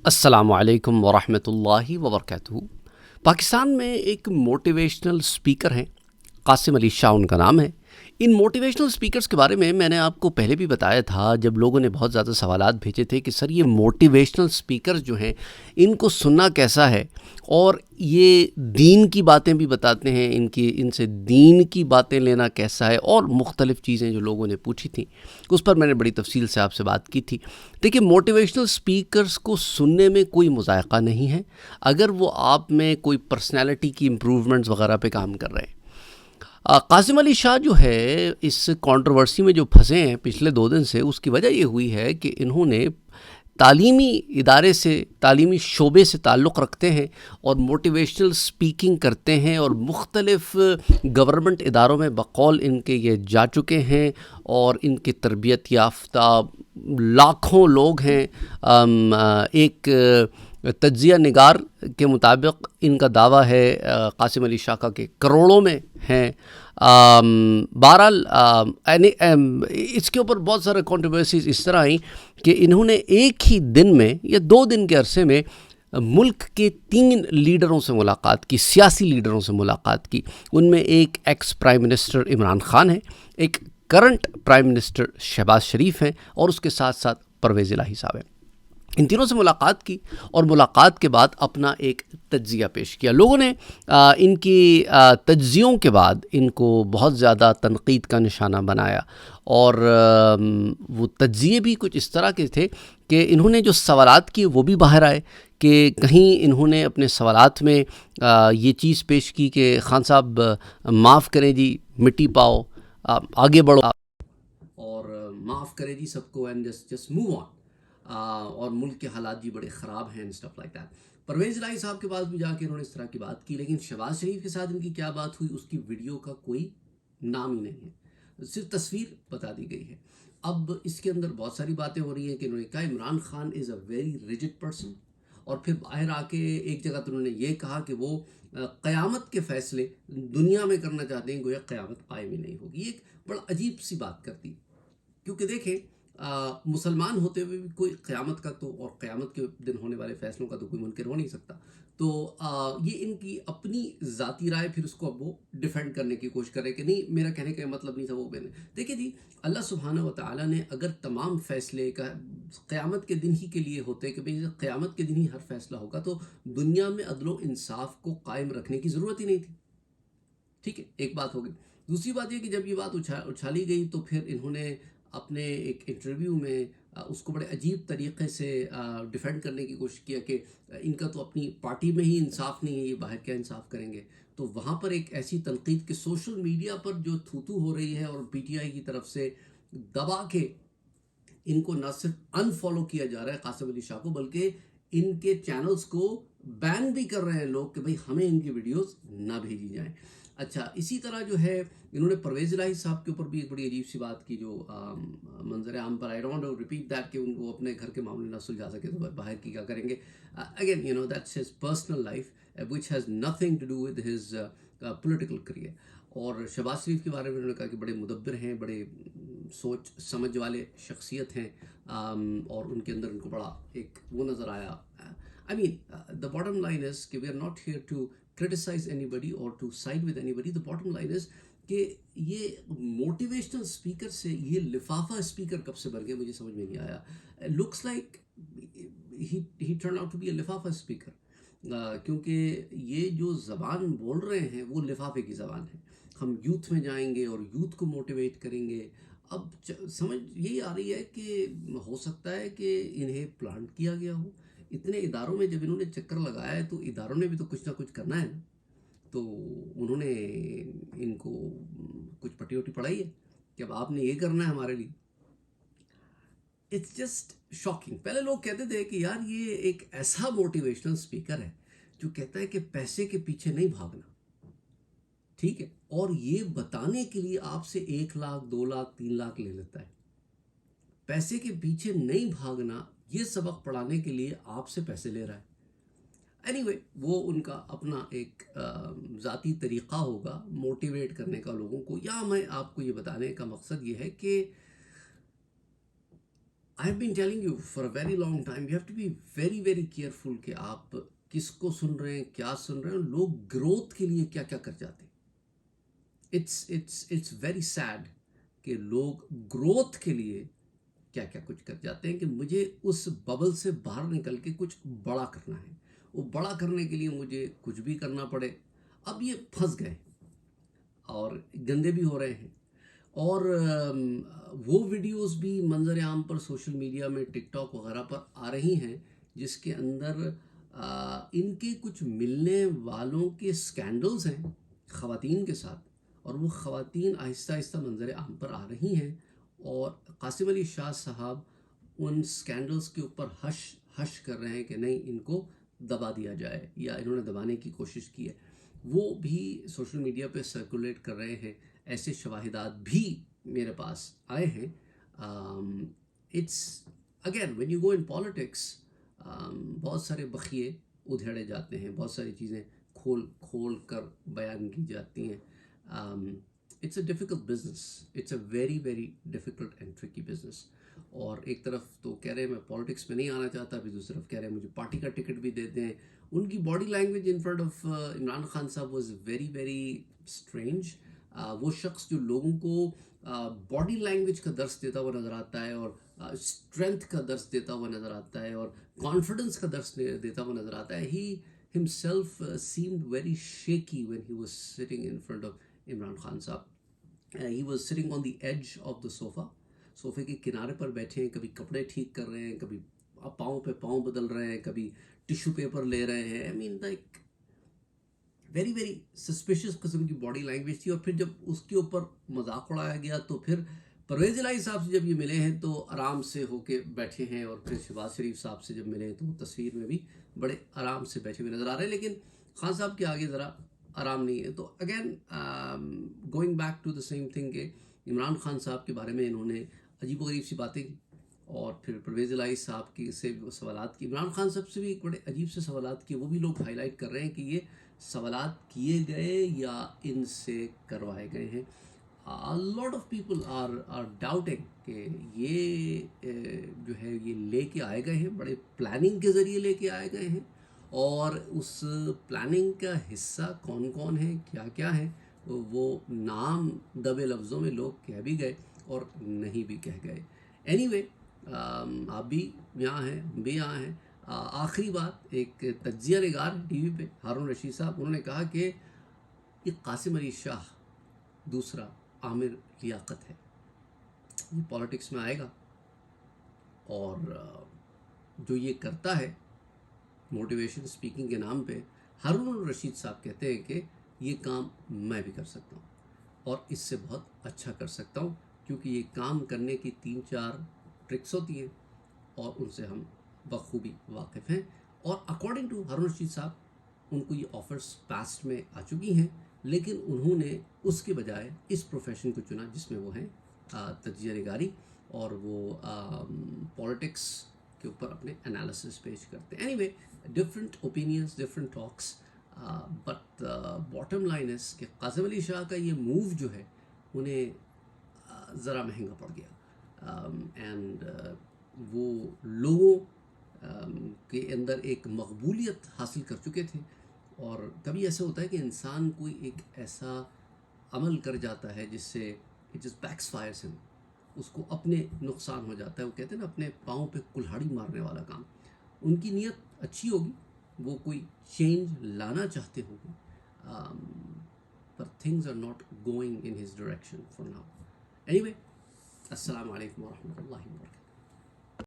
السلام علیکم ورحمۃ اللہ وبرکاتہ۔ پاکستان میں ایک موٹیویشنل سپیکر ہیں، قاسم علی شاہ ان کا نام ہے۔ ان موٹیویشنل سپیکرز کے بارے میں نے آپ کو پہلے بھی بتایا تھا، جب لوگوں نے بہت زیادہ سوالات بھیجے تھے کہ سر یہ موٹیویشنل سپیکرز جو ہیں ان کو سننا کیسا ہے، اور یہ دین کی باتیں بھی بتاتے ہیں، ان سے دین کی باتیں لینا کیسا ہے، اور مختلف چیزیں جو لوگوں نے پوچھی تھیں اس پر میں نے بڑی تفصیل سے آپ سے بات کی تھی۔ دیکھیے، موٹیویشنل سپیکرز کو سننے میں کوئی مذائقہ نہیں ہے اگر وہ آپ میں کوئی پرسنالٹی کی امپروومنٹس وغیرہ پہ کام کر رہے ہیں۔ قاسم علی شاہ جو ہے اس کنٹروورسی میں جو پھنسے ہیں پچھلے 2 دن سے، اس کی وجہ یہ ہوئی ہے کہ انہوں نے تعلیمی ادارے سے، تعلیمی شعبے سے تعلق رکھتے ہیں اور موٹیویشنل سپیکنگ کرتے ہیں، اور مختلف گورنمنٹ اداروں میں بقول ان کے یہ جا چکے ہیں، اور ان کی تربیت یافتہ لاکھوں لوگ ہیں۔ ایک تجزیہ نگار کے مطابق ان کا دعویٰ ہے قاسم علی شاہ کا کہ کروڑوں میں ہیں۔ بہرحال اس کے اوپر بہت سارے کنٹروورسیز اس طرح آئیں کہ انہوں نے ایک ہی دن میں یا 2 دن کے عرصے میں ملک کے 3 لیڈروں سے ملاقات کی، سیاسی لیڈروں سے ملاقات کی۔ ان میں ایک ex prime minister Imran Khan ہے، ایک کرنٹ پرائم منسٹر شہباز شریف ہیں، اور اس کے ساتھ ساتھ پرویز الہی صاحب ہیں۔ ان تینوں سے ملاقات کی، اور ملاقات کے بعد اپنا ایک تجزیہ پیش کیا۔ لوگوں نے ان کی تجزیوں کے بعد ان کو بہت زیادہ تنقید کا نشانہ بنایا، اور وہ تجزیے بھی کچھ اس طرح کے تھے کہ انہوں نے جو سوالات کیے وہ بھی باہر آئے، کہ کہیں انہوں نے اپنے سوالات میں یہ چیز پیش کی کہ خان صاحب معاف کریں جی، مٹی پاؤ، آگے بڑھو، اور معاف کریں جی سب کو، اینڈ جسٹ موو آن، اور ملک کے حالات جی بڑے خراب ہیں، اسٹف لائک دیٹ۔ پرویز الہی صاحب کے پاس بھی جا کے انہوں نے اس طرح کی بات کی، لیکن شہباز شریف کے ساتھ ان کی کیا بات ہوئی اس کی ویڈیو کا کوئی نام ہی نہیں ہے، صرف تصویر بتا دی گئی ہے۔ اب اس کے اندر بہت ساری باتیں ہو رہی ہیں کہ انہوں نے کہا عمران خان از اے ویری ریجڈ پرسن، اور پھر باہر آ کے ایک جگہ تو انہوں نے یہ کہا کہ وہ قیامت کے فیصلے دنیا میں کرنا چاہتے ہیں، گویا قیامت قائم ہی نہیں ہوگی۔ یہ ایک بڑا عجیب سی بات کرتی، کیونکہ دیکھیں مسلمان ہوتے ہوئے بھی کوئی قیامت کا تو، اور قیامت کے دن ہونے والے فیصلوں کا تو کوئی منکر ہو نہیں سکتا، تو یہ ان کی اپنی ذاتی رائے، پھر اس کو اب وہ ڈیفینڈ کرنے کی کوشش کرے کہ نہیں میرا کہنے کا مطلب نہیں تھا وہ میں نے۔ دیکھیں جی، اللہ سبحانہ و تعالیٰ نے اگر تمام فیصلے کا قیامت کے دن ہی کے لیے ہوتے کہ بھئی قیامت کے دن ہی ہر فیصلہ ہوگا، تو دنیا میں عدل و انصاف کو قائم رکھنے کی ضرورت ہی نہیں تھی۔ ٹھیک ہے، ایک بات ہوگی۔ دوسری بات یہ کہ جب یہ بات اچھالی گئی تو پھر انہوں نے اپنے ایک انٹرویو میں اس کو بڑے عجیب طریقے سے ڈیفینڈ کرنے کی کوشش کیا کہ ان کا تو اپنی پارٹی میں ہی انصاف نہیں ہے، یہ باہر کیا انصاف کریں گے۔ تو وہاں پر ایک ایسی تنقید کہ سوشل میڈیا پر جو تھوتو ہو رہی ہے، اور پی ٹی آئی کی طرف سے دبا کے ان کو نہ صرف ان فالو کیا جا رہا ہے قاسم علی شاہ کو، بلکہ ان کے چینلز کو بین بھی کر رہے ہیں لوگ کہ بھئی ہمیں ان کی ویڈیوز نہ بھیجی جائیں۔ اچھا، اسی طرح جو ہے انہوں نے پرویز الہی صاحب کے اوپر بھی ایک بڑی عجیب سی بات کی، جو منظر عام پر آئی ڈونٹ ریپیٹ دیٹ کہ ان کو اپنے گھر کے معاملے نہ سلجھا سکے تو باہر کی کیا کریں گے۔ Again you know that's his personal life which has nothing to do with his political career. اور شہباز شریف کے بارے میں انہوں نے کہا کہ بڑے مدبر ہیں، بڑے سوچ سمجھ والے شخصیت ہیں، اور ان کے اندر ان کو بڑا ایک وہ نظر آیا۔ I mean, the bottom line is کہ we are not here to criticize anybody or to side with anybody. The bottom line is کہ یہ موٹیویشنل اسپیکر سے یہ لفافہ اسپیکر کب سے بن گیا مجھے سمجھ میں نہیں آیا۔ Looks like he turned out to be a لفافہ اسپیکر، کیونکہ یہ جو زبان بول رہے ہیں وہ لفافے کی زبان ہے۔ ہم یوتھ میں جائیں گے اور یوتھ کو موٹیویٹ کریں گے۔ اب سمجھ یہی آ رہی ہے کہ ہو سکتا ہے کہ انہیں پلانٹ کیا گیا ہو۔ اتنے اداروں میں جب انہوں نے چکر لگایا ہے تو اداروں نے بھی تو کچھ نہ کچھ کرنا ہے نا، تو انہوں نے ان کو کچھ پٹی وٹی پڑھائی ہے کہ اب آپ نے یہ کرنا ہے ہمارے لیے۔ It's just shocking. پہلے لوگ کہتے تھے کہ یار یہ ایک ایسا موٹیویشنل اسپیکر ہے جو کہتا ہے کہ پیسے کے پیچھے نہیں بھاگنا، ٹھیک ہے، اور یہ بتانے کے لیے آپ سے 1 لاکھ 2 لاکھ 3 لاکھ لے لیتا ہے۔ پیسے کے پیچھے نہیں بھاگنا، یہ سبق پڑھانے کے لیے آپ سے پیسے لے رہا ہے۔ اینی وہ ان کا اپنا ایک ذاتی طریقہ ہوگا موٹیویٹ کرنے کا لوگوں کو۔ یا میں آپ کو یہ بتانے کا مقصد یہ ہے کہ I have been telling you for a very long time you have to be very very careful کہ آپ کس کو سن رہے ہیں، کیا سن رہے ہیں، لوگ گروتھ کے لیے کیا کیا کر جاتے ہیں. اٹس ویری سیڈ کہ لوگ گروتھ کے لیے کیا کیا کچھ کر جاتے ہیں کہ مجھے اس ببل سے باہر نکل کے کچھ بڑا کرنا ہے، وہ بڑا کرنے کے لیے مجھے کچھ بھی کرنا پڑے. اب یہ پھنس گئے اور گندے بھی ہو رہے ہیں. اور وہ ویڈیوز بھی منظر عام پر سوشل میڈیا میں ٹک ٹاک وغیرہ پر آ رہی ہیں جس کے اندر ان کے کچھ ملنے والوں کے سکینڈلز ہیں خواتین کے ساتھ، اور وہ خواتین آہستہ آہستہ منظر عام پر آ رہی ہیں، اور قاسم علی شاہ صاحب ان سکینڈلز کے اوپر ہش ہش کر رہے ہیں کہ نہیں ان کو دبا دیا جائے، یا انہوں نے دبانے کی کوشش کی ہے. وہ بھی سوشل میڈیا پہ سرکولیٹ کر رہے ہیں، ایسے شواہدات بھی میرے پاس آئے ہیں. It's again when you go in politics بہت سارے بخیے ادھیڑے جاتے ہیں، بہت ساری چیزیں کھول کھول کر بیان کی جاتی ہیں. It's a difficult business, it's a very very difficult and tricky business. اور ایک طرف تو کہہ رہے ہیں میں پالیٹکس میں نہیں آنا چاہتا، پھر دوسری طرف کہہ رہے ہیں مجھے پارٹی کا ٹکٹ بھی دے دیں. ان کی body language in front of Imran Khan صاحب واز ویری ویری اسٹرینج. وہ شخص جو لوگوں کو باڈی لینگویج کا درس دیتا ہوا نظر آتا ہے، اور اسٹرینتھ کا درس دیتا ہوا نظر آتا ہے، اور کانفیڈنس کا درس دیتا ہوا نظر آتا ہے. ہی himself seemed very shaky when he was sitting in front of Imran Khan صاحب. He was sitting on the edge of the sofa. صوفے کے کنارے پر بیٹھے ہیں، کبھی کپڑے ٹھیک کر رہے ہیں، کبھی پاؤں پہ پاؤں بدل رہے ہیں، کبھی ٹیشو پیپر لے رہے ہیں. آئی مین لائک ویری ویری سسپیشس قسم کی باڈی لینگویج تھی. اور پھر جب اس کے اوپر مذاق اڑایا گیا تو پھر پرویز الہی صاحب سے جب یہ ملے ہیں تو آرام سے ہو کے بیٹھے ہیں، اور پھر شہباز شریف صاحب سے جب ملے ہیں تو وہ تصویر میں بھی بڑے آرام سے بیٹھے ہوئے نظر آ رہے ہیں، لیکن خان صاحب کے آگے ذرا آرام نہیں ہے. تو again going back to the same thing کہ عمران خان صاحب کے بارے میں انہوں نے عجیب و غریب سی باتیں کی، اور پھر پرویز الہی صاحب کی سے سوالات کی. عمران خان صاحب سے بھی ایک بڑے عجیب سے سوالات کیے، وہ بھی لوگ ہائی لائٹ کر رہے ہیں کہ یہ سوالات کیے گئے یا ان سے کروائے گئے ہیں. Lot of people are doubting کہ یہ جو ہے یہ لے کے آئے گئے ہیں، بڑے پلاننگ کے ذریعے لے کے آئے گئے ہیں، اور اس پلاننگ کا حصہ کون کون ہے، کیا کیا ہے، وہ نام دبے لفظوں میں لوگ کہہ بھی گئے اور نہیں بھی کہہ گئے. اینی وے آپ بھی یہاں ہیں، ہم بھی یہاں ہیں. آخری بات، ایک تجزیہ نگار ٹی وی پہ ہارون رشید صاحب، انہوں نے کہا کہ یہ قاسم علی شاہ دوسرا عامر لیاقت ہے، یہ پالیٹکس میں آئے گا، اور جو یہ کرتا ہے موٹیویشن اسپیکنگ کے نام پہ. ہارون رشید صاحب کہتے ہیں کہ یہ کام میں بھی کر سکتا ہوں، اور اس سے بہت اچھا کر سکتا ہوں، کیونکہ یہ کام کرنے کی 3-4 ٹرکس ہوتی ہیں اور ان سے ہم بخوبی واقف ہیں. اور اکارڈنگ ٹو ہارون رشید صاحب ان کو یہ آفرز پاسٹ میں آ چکی ہیں، لیکن انہوں نے اس کے بجائے اس پروفیشن کو چنا جس میں وہ ہیں تجزیہ نگاری، اور وہ پالیٹکس کے اوپر اپنے انالیسس پیش کرتے ہیں. Any way different opinions, different talks, but bottom line is کہ قاسم علی شاہ کا یہ موو جو ہے انہیں ذرا مہنگا پڑ گیا، اینڈ وہ لوگوں کے اندر ایک مقبولیت حاصل کر چکے تھے. اور کبھی ایسا ہوتا ہے کہ انسان کوئی ایک ایسا عمل کر جاتا ہے جس سے اٹ جسٹ بیکس فائرس ہم، اس کو اپنے نقصان ہو جاتا ہے. وہ کہتے ہیں نا اپنے پاؤں پہ کلہاڑی مارنے والا کام. ان کی نیت اچھی ہوگی، وہ کوئی چینج لانا چاہتے ہوں گے، پر things are not going in his direction for now. Anyway السلام علیکم ورحمۃ اللہ وبرکاتہ.